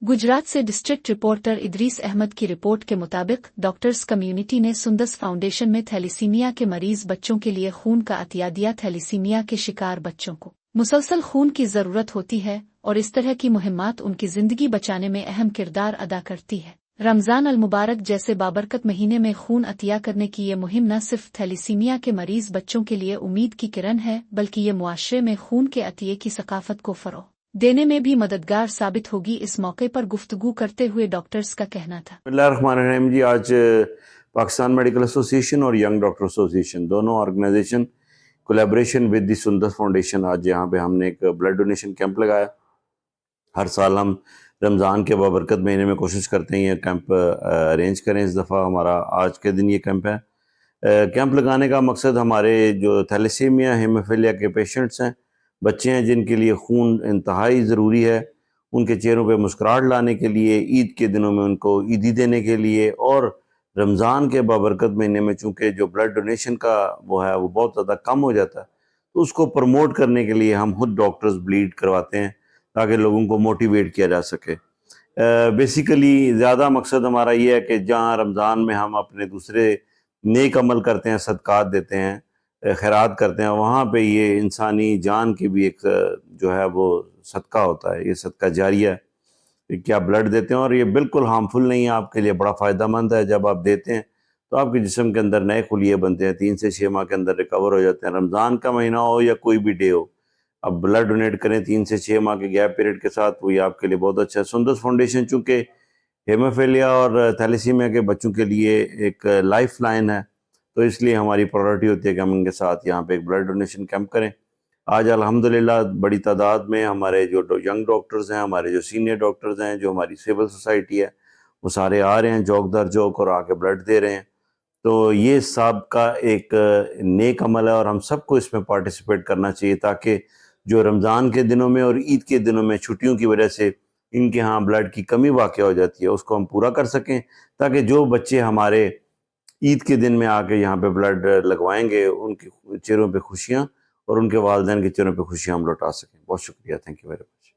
गुजरात से district reporter Idris Ahmad की report के मुताबिक डॉक्टर्स कम्युनिटी ने सुंदस फाउंडेशन में थैलीसीमिया के मरीज बच्चों के लिए खून का अतिया दिया। थैलीसीमिया के शिकार बच्चों को मुसलसल खून की जरूरत होती है और इस तरह की मुहिम्मात उनकी जिंदगी बचाने में अहम किरदार अदा करती है। रमजान अल मुबारक जैसे बाबरकत महीने में खून अतिया करने की ये मुहिम न सिर्फ थैलीसीमिया के मरीज बच्चों के लिए उम्मीद की किरण है, बल्कि ये मुआशरे में खून के अतिये की सकाफत को फरोग़ देने में भी मददगार साबित होगी। इस मौके पर गुफ्तगू करते हुए डॉक्टर्स का कहना था। बिस्मिल्लाहिर्रहमानिर्रहीम जी, आज पाकिस्तान मेडिकल एसोसिएशन और यंग डॉक्टर एसोसिएशन दोनों organisation collaboration with the Sundus foundation आज यहाँ पे हमने एक ब्लड डोनेशन कैंप लगाया। हर साल हम रमज़ान के बाबरकत महीने में कोशिश करते हैं ये कैंप अरेंज करें। इस दफ़ा हमारा आज के दिन ये कैंप है। कैंप लगाने का मकसद हमारे जो थैलेसीमिया हेमोफीलिया के पेशेंट्स हैं, बच्चे हैं जिनके लिए खून इंतहाई ज़रूरी है, उनके चेहरों पे मुस्कुराहट लाने के लिए, ईद के दिनों में उनको ईदी देने के लिए और रमज़ान के बाबरकत महीने में चूँकि जो ब्लड डोनेशन का वो है वो बहुत ज़्यादा कम हो जाता है, तो उसको प्रमोट करने के लिए हम खुद डॉक्टर्स ब्लीड करवाते हैं ताकि लोगों को मोटिवेट किया जा सके। बेसिकली ज़्यादा मकसद हमारा ये है कि जहाँ रमज़ान में हम अपने दूसरे नेक अमल करते हैं, सदक़ात देते हैं, खैरात करते हैं, वहाँ पे ये इंसानी जान की भी एक जो है वो सदका होता है। ये सदका जारिया है कि आप ब्लड देते हैं और ये बिल्कुल हार्मफुल नहीं है, आपके लिए बड़ा फ़ायदेमंद है। जब आप देते हैं तो आपके जिस्म के अंदर नए खुलिये बनते हैं, 3 से 6 माह के अंदर रिकवर हो जाते हैं। रमज़ान का महीना हो या कोई भी डे हो, अब ब्लड डोनेट करें 3 से 6 माह के गैप पीरियड के साथ, वो ये आपके लिए बहुत अच्छा है। सुंदस फाउंडेशन चूँकि हेमोफीलिया और थैलेसीमिया के बच्चों के लिए एक लाइफ लाइन है, तो इसलिए हमारी प्रायोरिटी होती है कि हम उनके साथ यहाँ पे एक ब्लड डोनेशन कैंप करें। आज अल्हम्दुलिल्लाह बड़ी तादाद में हमारे जो यंग डॉक्टर्स हैं, हमारे जो सीनियर डॉक्टर्स हैं, जो हमारी सिविल सोसाइटी है, वो सारे आ रहे हैं जौक दर जौक और आके ब्लड दे रहे हैं। तो ये सबका एक नेक अमल है और हम सबको इसमें पार्टिसिपेट करना चाहिए ताकि जो रमज़ान के दिनों में और ईद के दिनों में छुट्टियों की वजह से इनके यहाँ ब्लड की कमी वाक़ हो जाती है, उसको हम पूरा कर सकें ताकि जो बच्चे हमारे ईद के दिन में आके यहाँ पे ब्लड लगवाएंगे उनके चेहरों पे खुशियाँ और उनके वालिदैन के चेहरों पे खुशियाँ हम लौटा सकें। बहुत शुक्रिया, थैंक यू वेरी मच।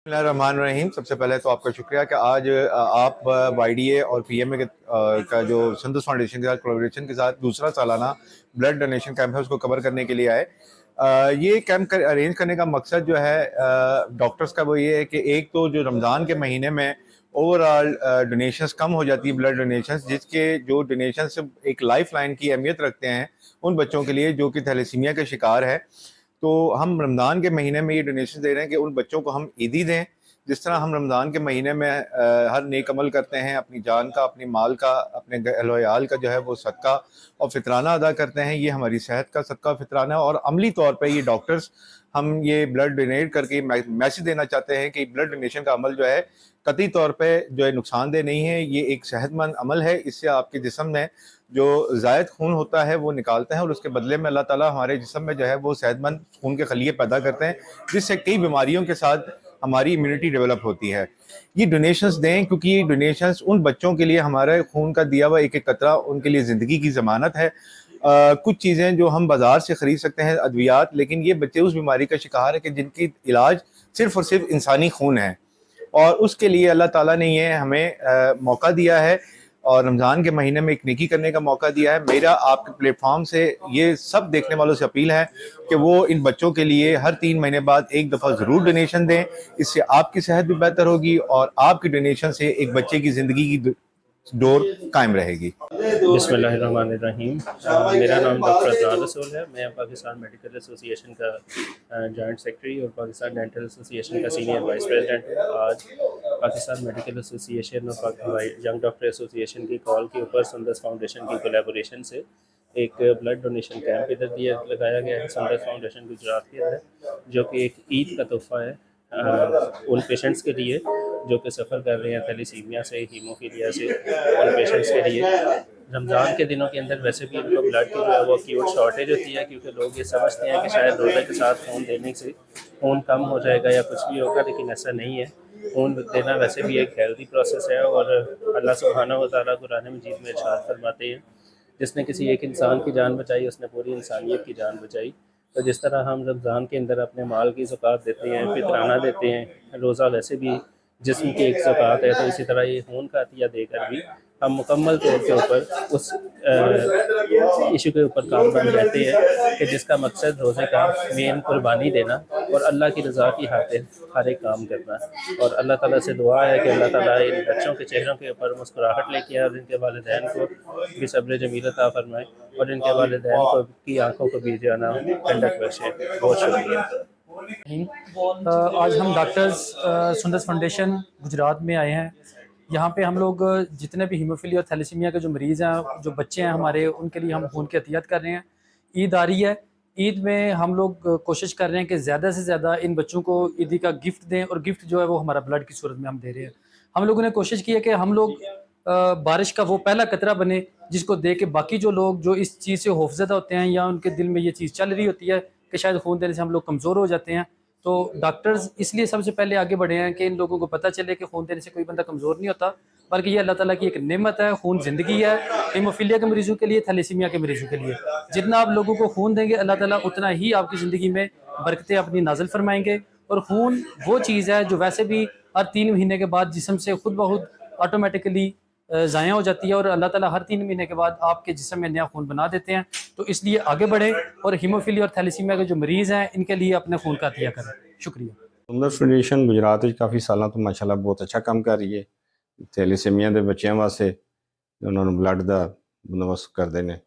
बिस्मिल्लाहिर्रहमानिर्रहीम। सबसे पहले तो आपका शुक्रिया कि आज आप YDA और PMA का जो सुंदस फाउंडेशन के साथ कोलैबोरेशन के साथ दूसरा सालाना ब्लड डोनेशन कैंप है उसको कवर करने के लिए आए। ये कैंप अरेंज करने का मकसद जो है डॉक्टर्स का वो ये है कि एक तो जो रमज़ान के महीने में ओवरऑल डोनेशंस कम हो जाती है, ब्लड डोनेशंस, जिसके जो डोनेशंस एक लाइफ लाइन की अहमियत रखते हैं उन बच्चों के लिए जो कि थैलेसीमिया के शिकार है। तो हम रमज़ान के महीने में ये डोनेशन दे रहे हैं कि उन बच्चों को हम ईदी दें। जिस तरह हम रमज़ान के महीने में हर नेक अमल करते हैं, अपनी जान का, अपनी माल का, अपने अहल का जो है वो सदका और फितराना अदा करते हैं, ये हमारी सेहत का सदका फितराना है। और अमली तौर पे ये डॉक्टर्स हम ये ब्लड डोनेट करके मैसेज देना चाहते हैं कि ब्लड डोनेशन का अमल जो है कतई तौर पे जो है नुकसानदेह नहीं है, ये एक सेहतमंद अमल है। इससे आपके जिस्म में जो ज़ायद खून होता है वो निकालते हैं और उसके बदले में अल्लाह ताला हमारे जिस्म में जो है वो सेहतमंद खून के खलिये पैदा करते हैं, जिससे कई बीमारियों के साथ हमारी इम्यूनिटी डेवलप होती है। ये डोनेशंस दें क्योंकि ये डोनेशंस उन बच्चों के लिए हमारे खून का दिया हुआ एक एक कतरा उनके लिए ज़िंदगी की ज़मानत है। कुछ चीज़ें जो हम बाज़ार से ख़रीद सकते हैं अद्वियात, लेकिन ये बच्चे उस बीमारी का शिकार है कि जिनकी इलाज सिर्फ़ और सिर्फ इंसानी खून है, और उसके लिए अल्लाह ताला ने ये हमें मौका दिया है और रमज़ान के महीने में एक नेकी करने का मौका दिया है। मेरा आपके प्लेटफॉर्म से ये सब देखने वालों से अपील है कि वो इन बच्चों के लिए हर 3 महीने बाद एक दफ़ा ज़रूर डोनेशन दें। इससे आपकी सेहत भी बेहतर होगी और आपकी डोनेशन से एक बच्चे की ज़िंदगी की डोर कायम रहेगी। बिस्मिल्लाहिर्रहमानिर्रहीम। मेरा नाम डॉक्टर अदनान रसूल है। मैं पाकिस्तान मेडिकल एसोसिएशन का जॉइंट सेक्रेटरी और पाकिस्तान डेंटल एसोसिएशन का सीनियर वाइस प्रेसिडेंट हूँ। आज पाकिस्तान मेडिकल एसोसिएशन और यंग डॉक्टर एसोसिएशन की कॉल के ऊपर सुंदस फाउंडेशन की कोलैबोरेशन से एक ब्लड डोनेशन कैंप इधर दिया लगाया गया है सुंदस फाउंडेशन गुजरात के अंदर, जो कि एक ईद का तोहफ़ा है उन पेशेंट्स के लिए जो कि सफ़र कर रहे हैं थैलेसीमिया से, हीमोफीलिया से। उन पेशेंट्स के लिए रमज़ान के दिनों के अंदर वैसे भी उनको ब्लड की जो है वो एक्यूट शॉर्टेज होती है, क्योंकि लोग ये समझते हैं कि शायद रोज़े के साथ खून देने से खून कम हो जाएगा या कुछ भी होगा, लेकिन ऐसा नहीं है। खून देना वैसे भी एक हेल्दी प्रोसेस है और अल्लाह सुब्हानहू व तआला कुरान मजीद में इरशाद फरमाते हैं, जिसने किसी एक इंसान की जान बचाई उसने पूरी इंसानियत की जान बचाई। तो जिस तरह हम रमज़ान के अंदर अपने माल की ज़कात देते हैं, फितराना देते हैं, रोज़ा वैसे भी जिस्म की एक ज़कात है, तो इसी तरह ये खून का अतिया देकर भी हम मुकम्मल तौर के ऊपर उस इशू के ऊपर कामयाब रहते हैं कि जिसका मकसद रोज़े का मेन कुर्बानी देना और अल्लाह की रज़ा की खातिर हर एक काम करना। और अल्लाह ताला से दुआ है कि अल्लाह ताला इन बच्चों के चेहरों के ऊपर मुस्कुराहट लेके आए और इनके वालिदैन को भी सब्र जमील अता फरमाए और इनके वालिदैन को की आंखों को भी जो है ना ठंडक बख्शे। बहुत शुक्रिया। आज हम डॉक्टर्स सुंदस फाउंडेशन गुजरात में आए हैं। यहाँ पे हम लोग जितने भी हीमोफीलिया और थैलेसीमिया के जो मरीज़ हैं, जो बच्चे हैं हमारे, उनके लिए हम खून की अतियत कर रहे हैं। ईद आ रही है, ईद में हम लोग कोशिश कर रहे हैं कि ज़्यादा से ज़्यादा इन बच्चों को ईदी का गिफ्ट दें, और गिफ्ट जो है वो हमारा ब्लड की सूरत में हम दे रहे हैं। हम लोगों ने कोशिश की है कि हम लोग बारिश का वो पहला कतरा बने जिसको दे के बाकी जो लोग जो इस चीज़ से खौफज़दा होते हैं या उनके दिल में ये चीज़ चल रही होती है कि शायद खून देने से हम लोग कमज़ोर हो जाते हैं, तो डॉक्टर्स इसलिए सबसे पहले आगे बढ़े हैं कि इन लोगों को पता चले कि खून देने से कोई बंदा कमज़ोर नहीं होता, बल्कि ये अल्लाह ताला की एक नेमत है। खून ज़िंदगी है, हीमोफीलिया के मरीज़ों के लिए, थैलेसीमिया के मरीज़ों के लिए। जितना आप लोगों को खून देंगे, अल्लाह ताला उतना ही आपकी ज़िंदगी में बरकतें अपनी नाज़िल फरमाएंगे। और खून वो चीज़ है जो वैसे भी हर 3 महीने के बाद जिस्म से खुद ब खुद ऑटोमेटिकली ज़ाया हो जाती है, और अल्लाह ताला हर 3 महीने के बाद आपके जिस्म में नया खून बना देते हैं। तो इसलिए आगे बढ़े और हीमोफीलिया और थैलेसीमिया के जो मरीज़ हैं इनके लिए अपने खून का अतिया करें। शुक्रिया। सुंदर फाउंडेशन गुजरात काफ़ी सालों तो माशाल्लाह बहुत अच्छा काम कर रही है। थैलेसीमिया के बच्चों वास्ते उन्होंने ब्लड का बंदोबस्त करते हैं,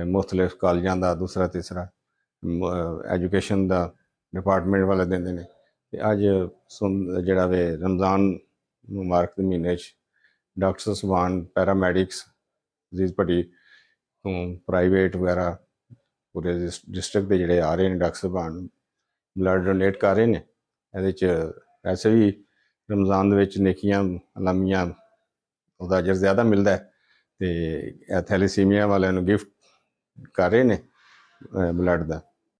मुख्तलिफ कॉलेजों का दूसरा तीसरा एजुकेशन का डिपार्टमेंट वाले देंगे ने। अज जड़ा वे रमज़ान मुबारक के महीने डॉक्टर सबान पैरामैडिक्स अजीज भट्टी तो प्राइवेट वगैरह पूरे डिस्ट्रिक्ट के जोड़े आ रहे हैं डॉक्टर सबान ब्लड डोनेट कर रहे हैं। ये वैसे भी रमज़ान नेकियां अलामियां उसका अजर ज़्यादा मिलता है, तो थैलेसीमिया वाले गिफ्ट कर रहे हैं ब्लड का।